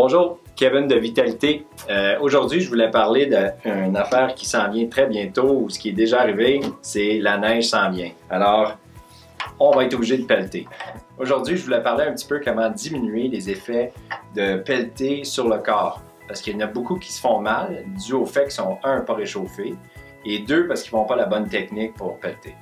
Bonjour, Kevin de Vitalité. Aujourd'hui, je voulais parler d'une affaire qui s'en vient très bientôt, ou ce qui est déjà arrivé, c'est la neige s'en vient. Alors, on va être obligé de pelleter. Aujourd'hui, je voulais parler un petit peu comment diminuer les effets de pelleter sur le corps. Parce qu'il y en a beaucoup qui se font mal, dû au fait qu'ils sont, un, pas réchauffés, et deux, parce qu'ils n'ont pas la bonne technique pour pelleter.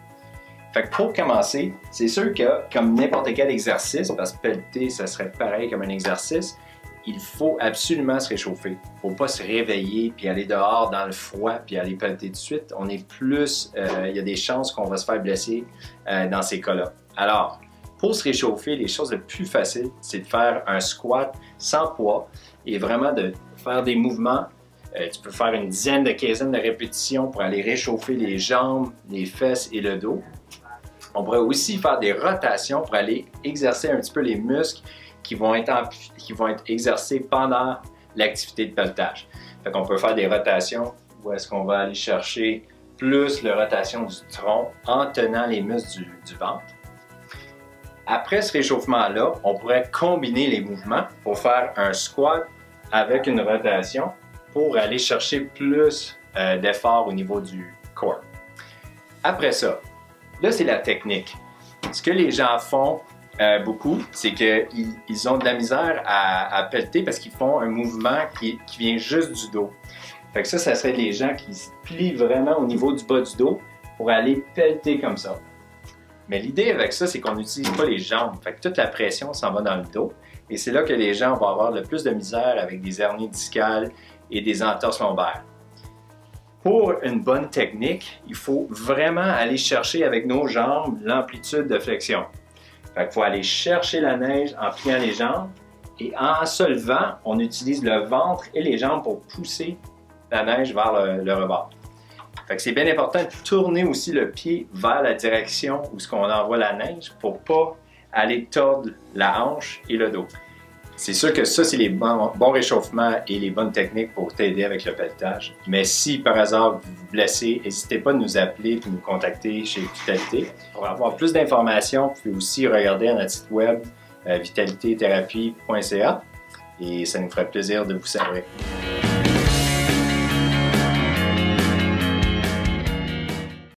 Fait que pour commencer, c'est sûr que, comme n'importe quel exercice, parce que pelleter, ça serait pareil comme un exercice, il faut absolument se réchauffer. Il ne faut pas se réveiller puis aller dehors dans le froid puis aller pelleter tout de suite. On est plus, il y a des chances qu'on va se faire blesser dans ces cas-là. Alors, pour se réchauffer, les choses les plus faciles, c'est de faire un squat sans poids et vraiment de faire des mouvements. Tu peux faire une dizaine de quinzaine de répétitions pour aller réchauffer les jambes, les fesses et le dos. On pourrait aussi faire des rotations pour aller exercer un petit peu les muscles qui vont être exercés pendant l'activité de pelletage. Fait qu'on peut faire des rotations où est-ce qu'on va aller chercher plus la rotation du tronc en tenant les muscles du ventre. Après ce réchauffement-là, on pourrait combiner les mouvements pour faire un squat avec une rotation pour aller chercher plus d'effort au niveau du corps. Après ça, là c'est la technique. Ce que les gens font beaucoup, c'est qu'ils ont de la misère à pelleter parce qu'ils font un mouvement qui vient juste du dos. Fait que ça serait les gens qui se plient vraiment au niveau du bas du dos pour aller pelleter comme ça. Mais l'idée avec ça, c'est qu'on n'utilise pas les jambes. Fait que toute la pression s'en va dans le dos. Et c'est là que les gens vont avoir le plus de misère avec des hernies discales et des entorses lombaires. Pour une bonne technique, il faut vraiment aller chercher avec nos jambes l'amplitude de flexion. Fait qu'il faut aller chercher la neige en pliant les jambes et en se levant, on utilise le ventre et les jambes pour pousser la neige vers le rebord. Fait que c'est bien important de tourner aussi le pied vers la direction où ce qu'on envoie la neige pour pas aller tordre la hanche et le dos. C'est sûr que ça, c'est les bons réchauffements et les bonnes techniques pour t'aider avec le pelletage. Mais si par hasard vous vous blessez, n'hésitez pas à nous appeler ou nous contacter chez Vitalité. Pour avoir plus d'informations, vous pouvez aussi regarder à notre site web vitalitéthérapie.ca et ça nous ferait plaisir de vous servir.